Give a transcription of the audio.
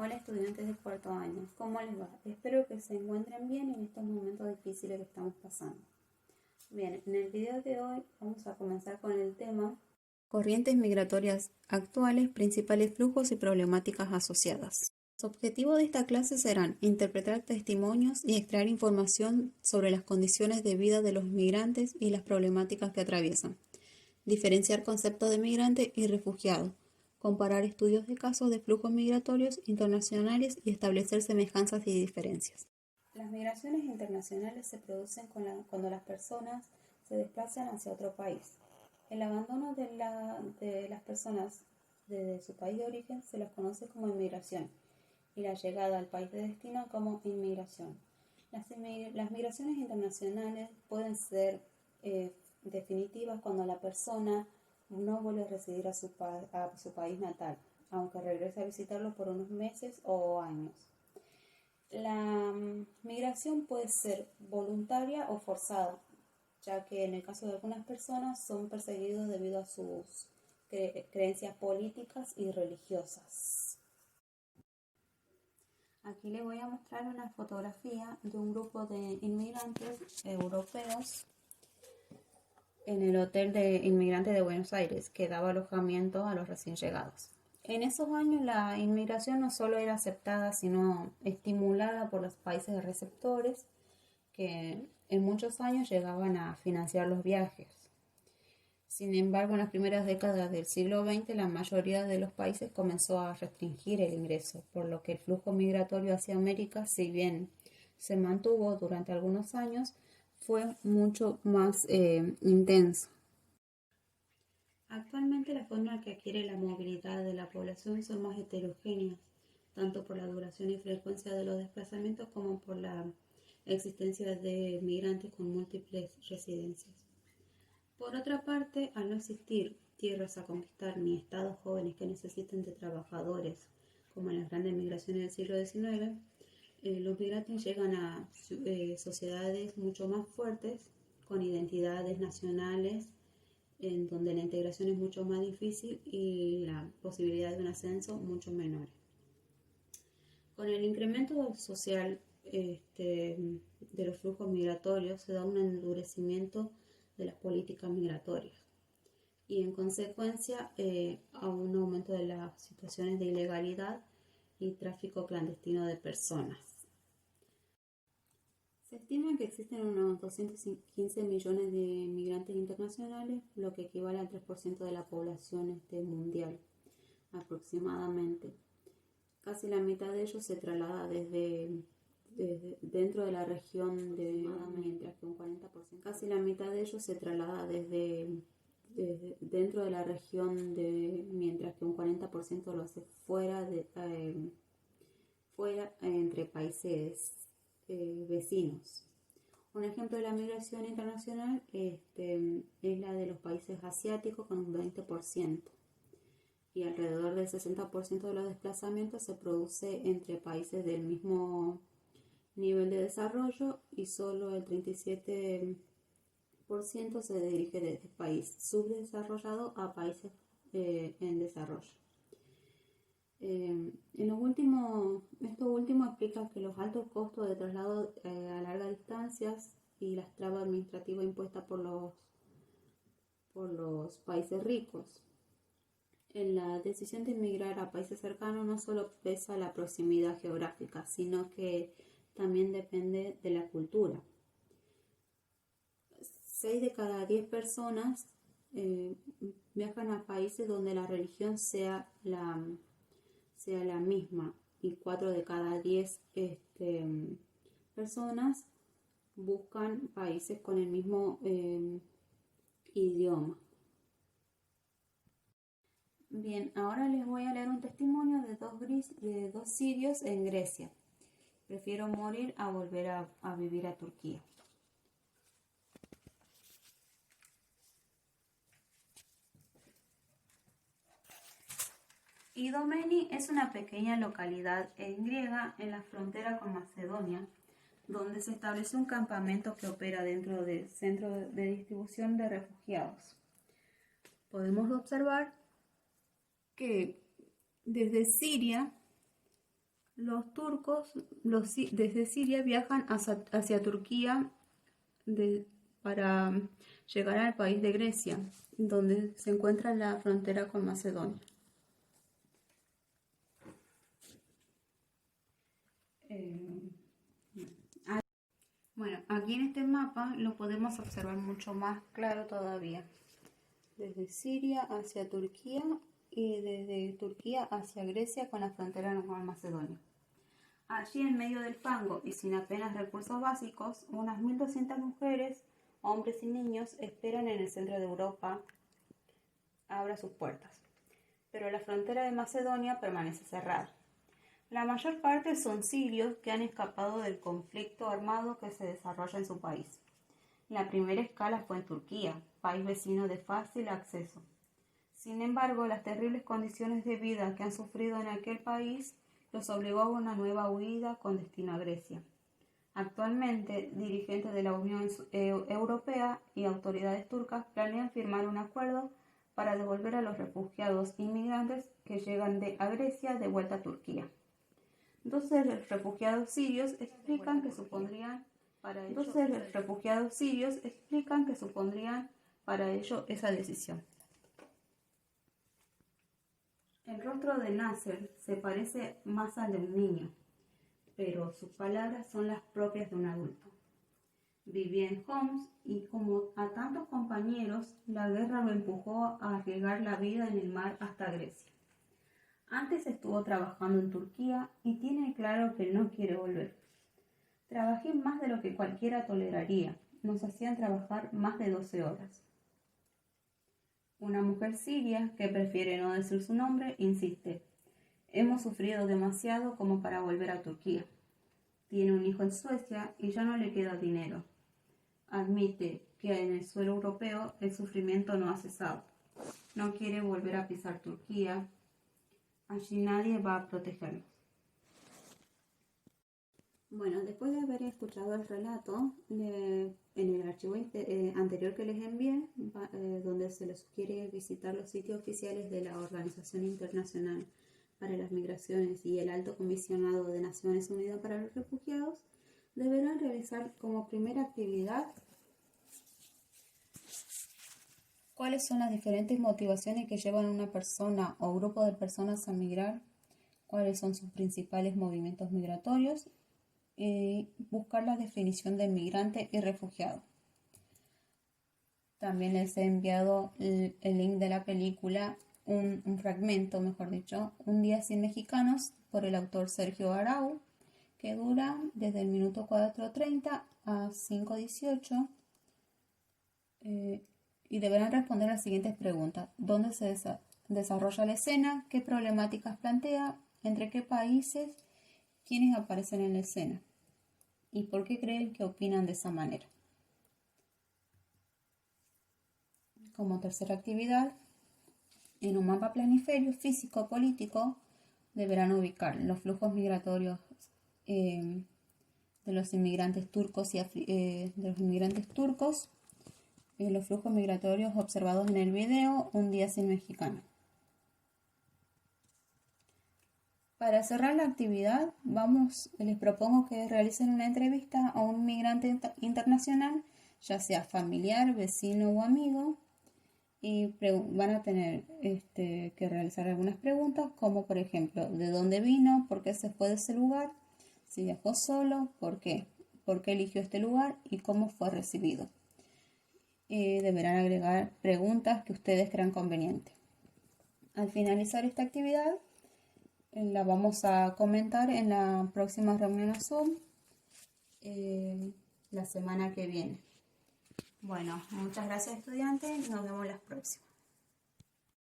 Hola estudiantes de cuarto año, ¿cómo les va? Espero que se encuentren bien en estos momentos difíciles que estamos pasando. Bien, en el video de hoy vamos a comenzar con el tema corrientes migratorias actuales, principales flujos y problemáticas asociadas. Los objetivos de esta clase serán interpretar testimonios y extraer información sobre las condiciones de vida de los migrantes y las problemáticas que atraviesan, diferenciar conceptos de migrante y refugiado, comparar estudios de casos de flujos migratorios internacionales y establecer semejanzas y diferencias. Las migraciones internacionales se producen cuando las personas se desplazan hacia otro país. El abandono de las personas desde su país de origen se las conoce como inmigración y la llegada al país de destino como inmigración. Las migraciones internacionales pueden ser definitivas cuando la persona no vuelve a residir a su país natal, aunque regrese a visitarlo por unos meses o años. La migración puede ser voluntaria o forzada, ya que en el caso de algunas personas son perseguidos debido a sus creencias políticas y religiosas. Aquí les voy a mostrar una fotografía de un grupo de inmigrantes europeos en el Hotel de Inmigrantes de Buenos Aires, que daba alojamiento a los recién llegados. En esos años la inmigración no solo era aceptada, sino estimulada por los países receptores, que en muchos años llegaban a financiar los viajes. Sin embargo, en las primeras décadas del siglo XX, la mayoría de los países comenzó a restringir el ingreso, por lo que el flujo migratorio hacia América, si bien se mantuvo durante algunos años, fue mucho más intenso. Actualmente las formas que adquiere la movilidad de la población son más heterogéneas, tanto por la duración y frecuencia de los desplazamientos como por la existencia de migrantes con múltiples residencias. Por otra parte, al no existir tierras a conquistar ni estados jóvenes que necesiten de trabajadores, como en las grandes migraciones del siglo XIX, los migrantes llegan a sociedades mucho más fuertes, con identidades nacionales, en donde la integración es mucho más difícil y la posibilidad de un ascenso mucho menor. Con el incremento social de los flujos migratorios se da un endurecimiento de las políticas migratorias y en consecuencia a un aumento de las situaciones de ilegalidad y tráfico clandestino de personas. Se estima que existen unos 215 millones de migrantes internacionales, lo que equivale al 3% de la población mundial aproximadamente. Casi la mitad de ellos se traslada desde dentro de la región mientras que un 40%. Casi la mitad de ellos se traslada desde dentro de la región mientras que un 40% lo hace fuera entre países vecinos. Un ejemplo de la migración internacional es la de los países asiáticos con un 20%. Y alrededor del 60% de los desplazamientos se produce entre países del mismo nivel de desarrollo y solo el 37% se dirige desde país subdesarrollado a países en desarrollo. Esto último explica que los altos costos de traslado a largas distancias y las trabas administrativas impuestas por los países ricos. En la decisión de emigrar a países cercanos no solo pesa la proximidad geográfica, sino que también depende de la cultura. 6 de cada 10 personas viajan a países donde la religión sea la misma y 4 de cada 10 personas buscan países con el mismo idioma. Bien, ahora les voy a leer un testimonio de dos sirios en Grecia. Prefiero morir a volver a vivir a Turquía. Idomeni es una pequeña localidad griega en la frontera con Macedonia, donde se estableció un campamento que opera dentro del centro de distribución de refugiados. Podemos observar que desde Siria Los turcos desde Siria viajan hacia Turquía para llegar al país de Grecia, donde se encuentra la frontera con Macedonia. Bueno, aquí en este mapa lo podemos observar mucho más claro todavía. Desde Siria hacia Turquía y desde Turquía hacia Grecia con la frontera con Macedonia. Allí en medio del fango y sin apenas recursos básicos, unas 1.200 mujeres, hombres y niños esperan en el centro de Europa abra sus puertas. Pero la frontera de Macedonia permanece cerrada. La mayor parte son sirios que han escapado del conflicto armado que se desarrolla en su país. La primera escala fue en Turquía, país vecino de fácil acceso. Sin embargo, las terribles condiciones de vida que han sufrido en aquel país los obligó a una nueva huida con destino a Grecia. Actualmente, dirigentes de la Unión Europea y autoridades turcas planean firmar un acuerdo para devolver a los refugiados inmigrantes que llegan a Grecia de vuelta a Turquía. 12 refugiados sirios explican que supondrían para ello esa decisión. El rostro de Nasser se parece más al de un niño, pero sus palabras son las propias de un adulto. Vivía en Homs y, como a tantos compañeros, la guerra lo empujó a arriesgar la vida en el mar hasta Grecia. Antes estuvo trabajando en Turquía y tiene claro que no quiere volver. Trabajé más de lo que cualquiera toleraría. Nos hacían trabajar más de 12 horas. Una mujer siria, que prefiere no decir su nombre, insiste: hemos sufrido demasiado como para volver a Turquía. Tiene un hijo en Suecia y ya no le queda dinero. Admite que en el suelo europeo el sufrimiento no ha cesado. No quiere volver a pisar Turquía. Allí nadie va a protegerlos. Bueno, después de haber escuchado el relato, en el archivo anterior que les envié, donde se les sugiere visitar los sitios oficiales de la Organización Internacional para las Migraciones y el Alto Comisionado de Naciones Unidas para los Refugiados, deberán realizar como primera actividad cuáles son las diferentes motivaciones que llevan a una persona o grupo de personas a migrar, cuáles son sus principales movimientos migratorios, y buscar la definición de migrante y refugiado. También les he enviado el link de la película, un fragmento, mejor dicho, Un día sin mexicanos, por el autor Sergio Arau, que dura desde el minuto 4:30 a 5:18, y deberán responder las siguientes preguntas: ¿dónde se desarrolla la escena? ¿Qué problemáticas plantea? ¿Entre qué países? ¿Quiénes aparecen en la escena? ¿Y por qué creen que opinan de esa manera? Como tercera actividad, en un mapa planiferio físico-político deberán ubicar los flujos migratorios de los inmigrantes turcos los flujos migratorios observados en el video Un día sin mexicano. Para cerrar la actividad, les propongo que realicen una entrevista a un migrante internacional, ya sea familiar, vecino o amigo, y van a tener que realizar algunas preguntas, como por ejemplo: ¿de dónde vino? ¿Por qué se fue de ese lugar? Si viajó solo, ¿por qué? ¿Por qué eligió este lugar? ¿Y cómo fue recibido? Deberán agregar preguntas que ustedes crean convenientes. Al finalizar esta actividad, la vamos a comentar en la próxima reunión a Zoom la semana que viene. Bueno, muchas gracias, estudiantes. Nos vemos la próxima.